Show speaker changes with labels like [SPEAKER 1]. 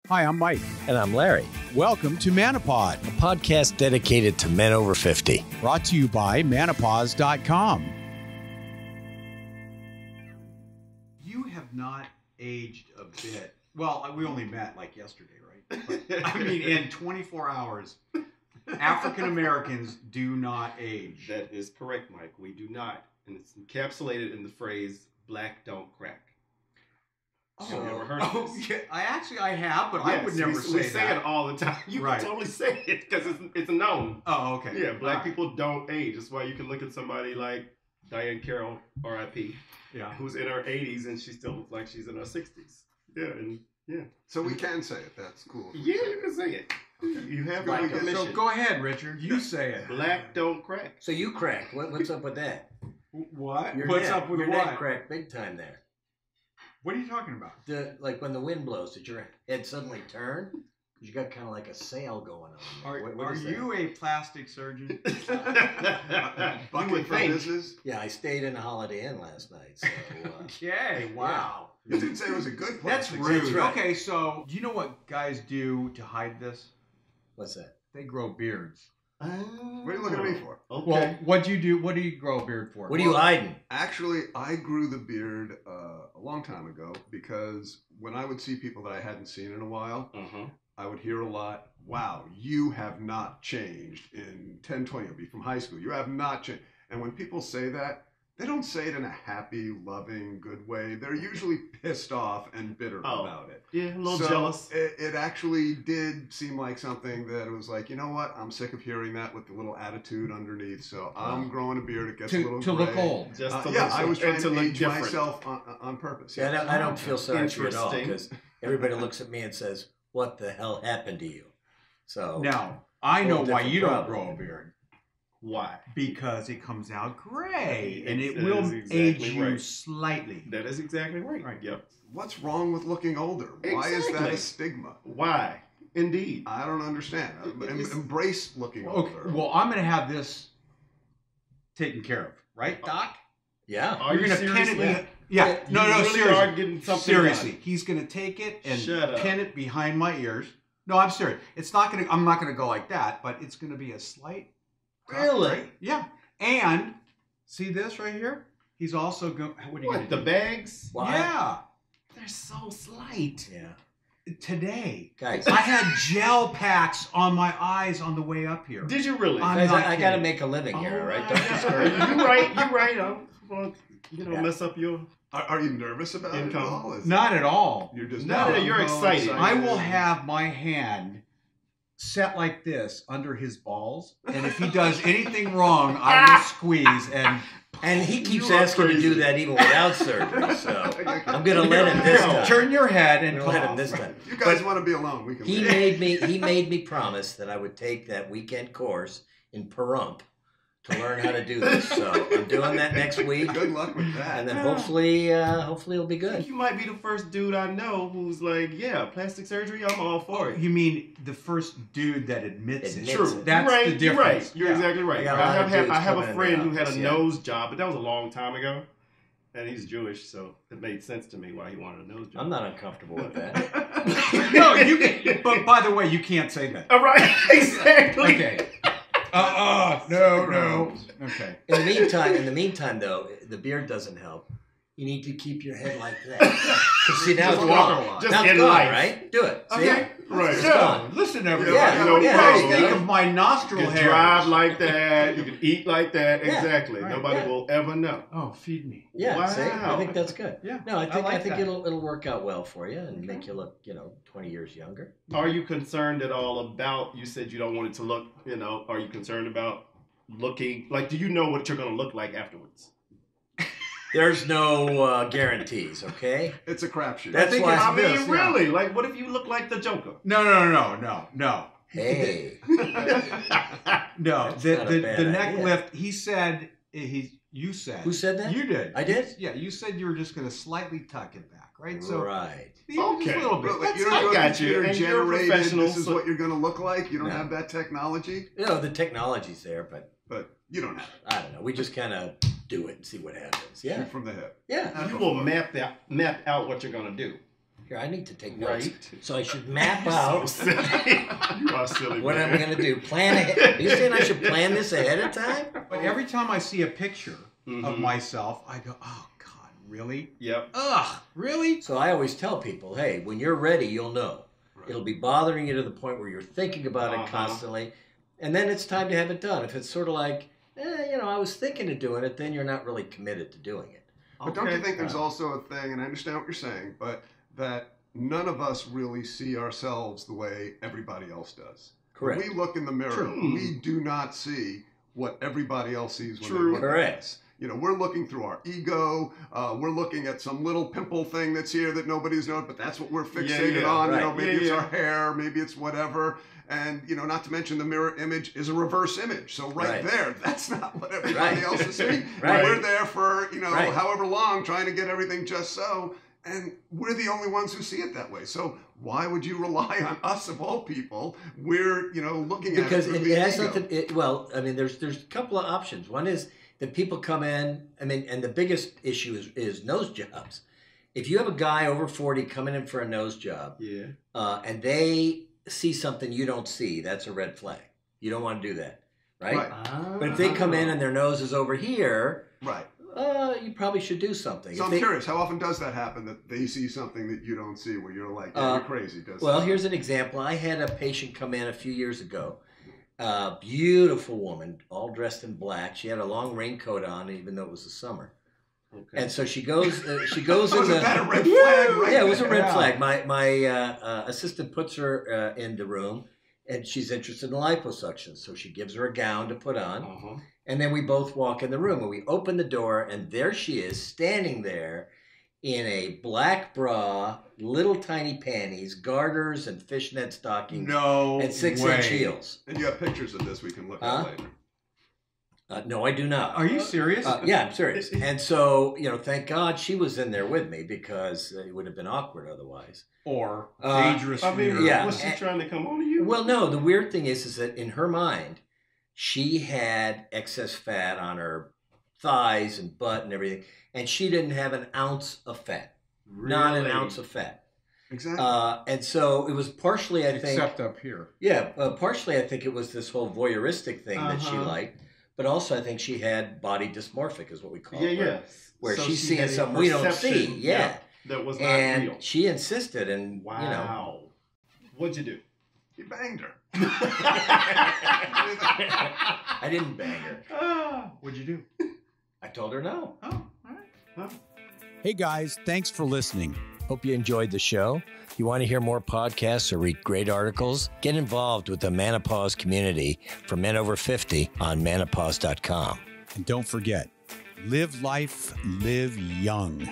[SPEAKER 1] Hi, I'm Mike.
[SPEAKER 2] And I'm Larry.
[SPEAKER 1] Welcome to MANOPOD,
[SPEAKER 2] A podcast dedicated to men over 50.
[SPEAKER 1] brought to you by MANOPOD.com. You have not aged a bit. Well, we only met like yesterday, right? But, I mean, in 24 hours, African Americans do not age.
[SPEAKER 3] That is correct, Mike. We do not. And it's encapsulated in the phrase, black don't crack. Have you ever heard of this?
[SPEAKER 1] Yeah, I have, but I would never
[SPEAKER 3] we
[SPEAKER 1] say
[SPEAKER 3] say
[SPEAKER 1] that.
[SPEAKER 3] it all the time. You
[SPEAKER 1] Right.
[SPEAKER 3] can totally say it because it's known.
[SPEAKER 1] Oh, okay.
[SPEAKER 3] Yeah, black
[SPEAKER 1] All right.
[SPEAKER 3] people don't age. That's why you can look at somebody like Diane Carroll, R.I.P.,
[SPEAKER 1] Yeah.
[SPEAKER 3] who's in her 80s and she still looks like she's in her 60s. Yeah, and yeah.
[SPEAKER 4] So we can say it. That's cool.
[SPEAKER 3] Yeah, you can say it. You have
[SPEAKER 4] Right.
[SPEAKER 3] your permission.
[SPEAKER 1] So go ahead, Richard. You say it.
[SPEAKER 3] Black don't crack.
[SPEAKER 2] So you crack. What's up with that?
[SPEAKER 1] What?
[SPEAKER 2] Your
[SPEAKER 1] What's
[SPEAKER 2] neck,
[SPEAKER 1] up with
[SPEAKER 2] your
[SPEAKER 1] what?
[SPEAKER 2] neck cracked big time there.
[SPEAKER 1] What are you talking about?
[SPEAKER 2] Like when the wind blows, did your head suddenly turn? You got kind of like a sail going on.
[SPEAKER 1] Are you a plastic surgeon?
[SPEAKER 4] Bucket for business.
[SPEAKER 2] Yeah, I stayed in a Holiday Inn last night. So,
[SPEAKER 1] Okay, wow.
[SPEAKER 4] You didn't say it was a good
[SPEAKER 1] That's
[SPEAKER 4] plastic
[SPEAKER 1] rude.
[SPEAKER 4] surgery.
[SPEAKER 2] right.
[SPEAKER 1] Okay, so do you know what guys do to hide this?
[SPEAKER 2] what's that?
[SPEAKER 1] They grow beards.
[SPEAKER 4] What are you looking at me for?
[SPEAKER 3] Okay.
[SPEAKER 1] Well, what do you do? What do you grow a beard for?
[SPEAKER 2] What are you hiding?
[SPEAKER 4] Actually, I grew the beard a long time ago because when I would see people that I hadn't seen in a while, I would hear a lot, wow, you have not changed in 10, 20, it'll be from high school. You have not changed. And when people say that, they don't say it in a happy, loving, good way. They're usually pissed off and bitter about it.
[SPEAKER 3] Yeah, a little
[SPEAKER 4] So
[SPEAKER 3] jealous.
[SPEAKER 4] It actually did seem like something that it was like, you know what? I'm sick of hearing that with the little attitude underneath. So I'm growing a beard. It gets a little
[SPEAKER 1] to
[SPEAKER 4] gray.
[SPEAKER 1] look old.
[SPEAKER 3] Just to
[SPEAKER 4] Yeah,
[SPEAKER 3] look
[SPEAKER 4] I was trying to
[SPEAKER 3] look
[SPEAKER 4] age
[SPEAKER 3] different.
[SPEAKER 4] myself on purpose.
[SPEAKER 2] Yeah, I don't feel sorry for you at all
[SPEAKER 3] Interesting.
[SPEAKER 2] because everybody looks at me and says, "What the hell happened to you?" So
[SPEAKER 1] Now, I know
[SPEAKER 2] Whole
[SPEAKER 1] why
[SPEAKER 2] different
[SPEAKER 1] you don't
[SPEAKER 2] problem.
[SPEAKER 1] grow a beard.
[SPEAKER 3] Why?
[SPEAKER 1] Because it comes out gray, and it
[SPEAKER 3] That
[SPEAKER 1] will
[SPEAKER 3] is exactly
[SPEAKER 1] age you
[SPEAKER 3] right.
[SPEAKER 1] slightly.
[SPEAKER 3] That is exactly right.
[SPEAKER 1] Right.
[SPEAKER 3] Yep.
[SPEAKER 4] What's wrong with looking older? Why is that
[SPEAKER 3] Exactly.
[SPEAKER 4] a stigma?
[SPEAKER 3] Why? Indeed.
[SPEAKER 4] I don't understand.
[SPEAKER 3] It's-
[SPEAKER 4] Embrace looking
[SPEAKER 1] Okay,
[SPEAKER 4] older.
[SPEAKER 1] well, I'm going to have this taken care of, right, Doc?
[SPEAKER 2] yeah,
[SPEAKER 3] Are
[SPEAKER 1] You're
[SPEAKER 3] you
[SPEAKER 1] going to pin
[SPEAKER 3] serious?
[SPEAKER 1] it. Yeah,
[SPEAKER 3] You
[SPEAKER 1] no,
[SPEAKER 3] really
[SPEAKER 1] seriously.
[SPEAKER 3] are getting something
[SPEAKER 1] Seriously,
[SPEAKER 3] done.
[SPEAKER 1] he's going to take it and
[SPEAKER 3] Shut up.
[SPEAKER 1] pin it behind my ears. No, I'm serious. It's not going to. I'm not going to go like that, but it's going to be a slight. tuck,
[SPEAKER 3] Really?
[SPEAKER 1] right? Yeah. And see this right here? He's also going. What are you
[SPEAKER 3] What,
[SPEAKER 1] going
[SPEAKER 3] the
[SPEAKER 1] to do?
[SPEAKER 3] bags?
[SPEAKER 2] Well,
[SPEAKER 1] Yeah.
[SPEAKER 3] They're so slight.
[SPEAKER 2] yeah,
[SPEAKER 1] Today,
[SPEAKER 2] guys.
[SPEAKER 1] I had gel packs on my eyes on the way up here.
[SPEAKER 3] Did you really?
[SPEAKER 1] I'm
[SPEAKER 2] Guys,
[SPEAKER 1] not
[SPEAKER 2] I got to
[SPEAKER 1] kidding.
[SPEAKER 2] make a living here,
[SPEAKER 3] Oh,
[SPEAKER 2] right?
[SPEAKER 3] my
[SPEAKER 2] Don't
[SPEAKER 3] God.
[SPEAKER 2] discourage me.
[SPEAKER 3] You're right. You're right. I'm going to
[SPEAKER 2] Yeah.
[SPEAKER 3] mess up your...
[SPEAKER 4] Are you nervous about
[SPEAKER 3] Income.
[SPEAKER 4] it at all? Is
[SPEAKER 1] Not at all.
[SPEAKER 4] You're just
[SPEAKER 3] No, you're excited.
[SPEAKER 1] I will have my hand set like this under his balls, and if he does anything wrong, I will squeeze and.
[SPEAKER 2] And he keeps
[SPEAKER 3] You are
[SPEAKER 2] asking to
[SPEAKER 3] crazy.
[SPEAKER 2] do that even without surgery. So I'm gonna let him this time.
[SPEAKER 1] Turn your head
[SPEAKER 2] I'm
[SPEAKER 1] and
[SPEAKER 2] gonna let him
[SPEAKER 1] cough.
[SPEAKER 2] this time.
[SPEAKER 4] You guys
[SPEAKER 2] But
[SPEAKER 4] want to be alone? We can.
[SPEAKER 2] he
[SPEAKER 4] leave.
[SPEAKER 2] made me promise that I would take that weekend course in Pahrump to learn how to do this. So I'm doing that next week,
[SPEAKER 4] Good luck with that.
[SPEAKER 2] and then hopefully it'll be good.
[SPEAKER 3] You might be the first dude I know who's like, yeah, plastic surgery, I'm all for it.
[SPEAKER 1] You mean the first dude that admits it?
[SPEAKER 2] Admits it.
[SPEAKER 1] That's
[SPEAKER 3] You're right.
[SPEAKER 1] the
[SPEAKER 3] You're
[SPEAKER 1] difference.
[SPEAKER 3] right. You're
[SPEAKER 1] Yeah.
[SPEAKER 3] exactly right.
[SPEAKER 2] I got a lot of dudes
[SPEAKER 3] I have
[SPEAKER 2] coming
[SPEAKER 3] a
[SPEAKER 2] in
[SPEAKER 3] friend
[SPEAKER 2] the
[SPEAKER 3] who had a
[SPEAKER 2] office, yeah.
[SPEAKER 3] nose job, but that was a long time ago. And he's Jewish, so it made sense to me why he wanted a nose job.
[SPEAKER 2] I'm not uncomfortable with that.
[SPEAKER 1] No, you can. But by the way, you can't say that.
[SPEAKER 3] All right, exactly.
[SPEAKER 1] Okay. No. Okay.
[SPEAKER 2] In the meantime, though, the beard doesn't help. You need to keep your head like that. 'Cause see, now
[SPEAKER 4] Just
[SPEAKER 2] it's
[SPEAKER 4] walk
[SPEAKER 2] gone.
[SPEAKER 4] a lot.
[SPEAKER 3] Just
[SPEAKER 2] Now it's
[SPEAKER 3] in
[SPEAKER 2] gone,
[SPEAKER 3] life.
[SPEAKER 2] right? Do it. See?
[SPEAKER 1] Okay.
[SPEAKER 3] Right.
[SPEAKER 2] It's
[SPEAKER 1] So,
[SPEAKER 2] gone.
[SPEAKER 1] listen, everybody.
[SPEAKER 2] Yeah,
[SPEAKER 1] what do you
[SPEAKER 2] yeah,
[SPEAKER 1] guys
[SPEAKER 2] yeah.
[SPEAKER 1] think of my nostril
[SPEAKER 3] You can
[SPEAKER 1] hairs?
[SPEAKER 3] drive like that. You can eat like that.
[SPEAKER 2] Yeah.
[SPEAKER 3] Exactly.
[SPEAKER 1] Right.
[SPEAKER 3] Nobody
[SPEAKER 2] Yeah.
[SPEAKER 3] will ever know.
[SPEAKER 1] Oh, feed me.
[SPEAKER 2] Yeah,
[SPEAKER 3] Wow.
[SPEAKER 2] see? I think that's good.
[SPEAKER 1] Yeah.
[SPEAKER 2] No, I think
[SPEAKER 1] like that.
[SPEAKER 2] it'll work out well for you and make you look, 20 years younger.
[SPEAKER 3] Are you concerned at all about, you said you don't want it to look, are you concerned about looking, like, do you know what you're going to look like afterwards?
[SPEAKER 2] There's no guarantees, okay?
[SPEAKER 4] It's a crapshoot.
[SPEAKER 2] That's
[SPEAKER 1] think
[SPEAKER 2] why.
[SPEAKER 1] it's
[SPEAKER 3] I mean,
[SPEAKER 1] this, yeah.
[SPEAKER 3] really? Like, what if you look like the Joker?
[SPEAKER 1] No.
[SPEAKER 2] Hey,
[SPEAKER 1] No,
[SPEAKER 2] That's not a
[SPEAKER 1] the
[SPEAKER 2] bad
[SPEAKER 1] neck
[SPEAKER 2] idea.
[SPEAKER 1] lift. He said you said.
[SPEAKER 2] Who said that?
[SPEAKER 1] You did.
[SPEAKER 2] I did?
[SPEAKER 1] Yeah, you said you were just going to slightly tuck it back, right? So
[SPEAKER 2] right.
[SPEAKER 1] maybe just
[SPEAKER 3] Okay.
[SPEAKER 1] a little bit.
[SPEAKER 4] But
[SPEAKER 1] That's
[SPEAKER 4] you
[SPEAKER 1] it.
[SPEAKER 4] don't
[SPEAKER 3] I
[SPEAKER 4] go
[SPEAKER 3] got you,
[SPEAKER 4] computer
[SPEAKER 3] and you're a
[SPEAKER 4] generated.
[SPEAKER 3] professional,
[SPEAKER 4] This is
[SPEAKER 3] so-
[SPEAKER 4] what you're going to look like. You don't
[SPEAKER 2] No.
[SPEAKER 4] have that technology,
[SPEAKER 2] The technology's there, but
[SPEAKER 4] but you don't have it.
[SPEAKER 2] I don't know. We just kind of do it and see what happens. Yeah.
[SPEAKER 4] Shoot from the hip.
[SPEAKER 2] Yeah.
[SPEAKER 3] You will map out what you're going to do.
[SPEAKER 2] Here, I need to take notes.
[SPEAKER 3] Right.
[SPEAKER 2] So I should map out
[SPEAKER 3] So silly. You are silly.
[SPEAKER 2] what
[SPEAKER 3] man.
[SPEAKER 2] I'm going to do. Plan ahead. Are you saying I should plan this ahead of time?
[SPEAKER 1] But every time I see a picture
[SPEAKER 3] Mhm.
[SPEAKER 1] of myself, I go, oh, God, really?
[SPEAKER 3] Yep.
[SPEAKER 1] Ugh, really?
[SPEAKER 2] So I always tell people, hey, when you're ready, you'll know.
[SPEAKER 4] Right.
[SPEAKER 2] It'll be bothering you to the point where you're thinking about it
[SPEAKER 3] Uh-huh.
[SPEAKER 2] constantly. And then it's time to have it done. If it's sort of like, I was thinking of doing it, then you're not really committed to doing it.
[SPEAKER 4] But don't you think there's also a thing, and I understand what you're saying, but that none of us really see ourselves the way everybody else does.
[SPEAKER 2] Correct.
[SPEAKER 4] When we look in the mirror,
[SPEAKER 3] True.
[SPEAKER 4] we do not see what everybody else sees when they
[SPEAKER 3] True.
[SPEAKER 4] look
[SPEAKER 2] Correct.
[SPEAKER 4] at us. We're looking through our ego. We're looking at some little pimple thing that's here that nobody's known, but that's what we're fixated
[SPEAKER 3] yeah,
[SPEAKER 4] on.
[SPEAKER 2] right.
[SPEAKER 4] Maybe
[SPEAKER 3] Yeah,
[SPEAKER 4] it's
[SPEAKER 3] yeah.
[SPEAKER 4] our hair, maybe it's whatever. And, not to mention the mirror image is a reverse image. So right there, that's not what everybody
[SPEAKER 2] Right.
[SPEAKER 4] else is seeing.
[SPEAKER 2] Right.
[SPEAKER 4] We're there for,
[SPEAKER 2] Right.
[SPEAKER 4] however long trying to get everything just so. And we're the only ones who see it that way. So why would you rely on us of all people? We're, looking at
[SPEAKER 2] Because
[SPEAKER 4] it through
[SPEAKER 2] it
[SPEAKER 4] the
[SPEAKER 2] has
[SPEAKER 4] ego.
[SPEAKER 2] nothing. There's a couple of options. One is that people come in. And the biggest issue is nose jobs. If you have a guy over 40 coming in for a nose job,
[SPEAKER 3] Yeah.
[SPEAKER 2] and they see something you don't see, that's a red flag. You don't want to do that, right?
[SPEAKER 4] Right.
[SPEAKER 2] But if they come in and their nose is over here,
[SPEAKER 4] Right.
[SPEAKER 2] you probably should do something.
[SPEAKER 4] So
[SPEAKER 2] If
[SPEAKER 4] I'm
[SPEAKER 2] they-
[SPEAKER 4] curious, how often does that happen that they see something that you don't see where you're like, you're crazy?
[SPEAKER 2] Well, here's an example. I had a patient come in a few years ago. Beautiful woman, all dressed in black. She had a long raincoat on, even though it was the summer.
[SPEAKER 3] Okay.
[SPEAKER 2] And so she goes. She goes in
[SPEAKER 4] Wasn't
[SPEAKER 2] the.
[SPEAKER 4] that a red flag right
[SPEAKER 2] Yeah, it was a
[SPEAKER 4] there?
[SPEAKER 2] red
[SPEAKER 1] Yeah.
[SPEAKER 2] flag. My assistant puts her in the room, and she's interested in liposuction. So she gives her a gown to put on,
[SPEAKER 3] Uh-huh.
[SPEAKER 2] and then we both walk in the room, and we open the door, and there she is, standing there, in a black bra, little tiny panties, garters, and fishnet stockings,
[SPEAKER 1] No
[SPEAKER 2] and 6-inch
[SPEAKER 1] way.
[SPEAKER 2] heels.
[SPEAKER 4] And you have pictures of this we can look
[SPEAKER 2] Huh?
[SPEAKER 4] at later.
[SPEAKER 2] No, I do not.
[SPEAKER 1] Are you serious?
[SPEAKER 2] Yeah, I'm serious. And so, thank God she was in there with me because it would have been awkward otherwise.
[SPEAKER 1] Or
[SPEAKER 2] Uh,
[SPEAKER 1] dangerous
[SPEAKER 3] I
[SPEAKER 1] for
[SPEAKER 3] mean,
[SPEAKER 1] your-
[SPEAKER 2] yeah.
[SPEAKER 3] was she trying to come on to you?
[SPEAKER 2] Well, no, the weird thing is that in her mind, she had excess fat on her thighs and butt and everything, and she didn't have an ounce of fat. Not an
[SPEAKER 3] Really?
[SPEAKER 2] ounce of fat.
[SPEAKER 4] Exactly.
[SPEAKER 2] And so it was partially, I think,
[SPEAKER 1] Except up here.
[SPEAKER 2] yeah, partially I think it was this whole voyeuristic thing that she
[SPEAKER 3] Uh-huh.
[SPEAKER 2] liked, but also I think she had body dysmorphic is what we call
[SPEAKER 3] Yeah,
[SPEAKER 2] it.
[SPEAKER 3] yeah.
[SPEAKER 2] Where
[SPEAKER 3] So
[SPEAKER 2] she's
[SPEAKER 3] she
[SPEAKER 2] seeing
[SPEAKER 3] had a
[SPEAKER 2] something we don't see.
[SPEAKER 3] perception,
[SPEAKER 2] Yeah.
[SPEAKER 3] that was not
[SPEAKER 2] And
[SPEAKER 3] real.
[SPEAKER 2] she insisted, and
[SPEAKER 3] Wow. What'd you do?
[SPEAKER 4] You banged her.
[SPEAKER 2] I didn't bang her.
[SPEAKER 1] What'd you do?
[SPEAKER 2] I told her no.
[SPEAKER 1] Oh, all right.
[SPEAKER 5] Hey guys, thanks for listening.
[SPEAKER 2] Hope you enjoyed the show. If you want to hear more podcasts or read great articles, get involved with the MANOPOD community for men over 50 on manopause.com.
[SPEAKER 5] And don't forget, live life, live young.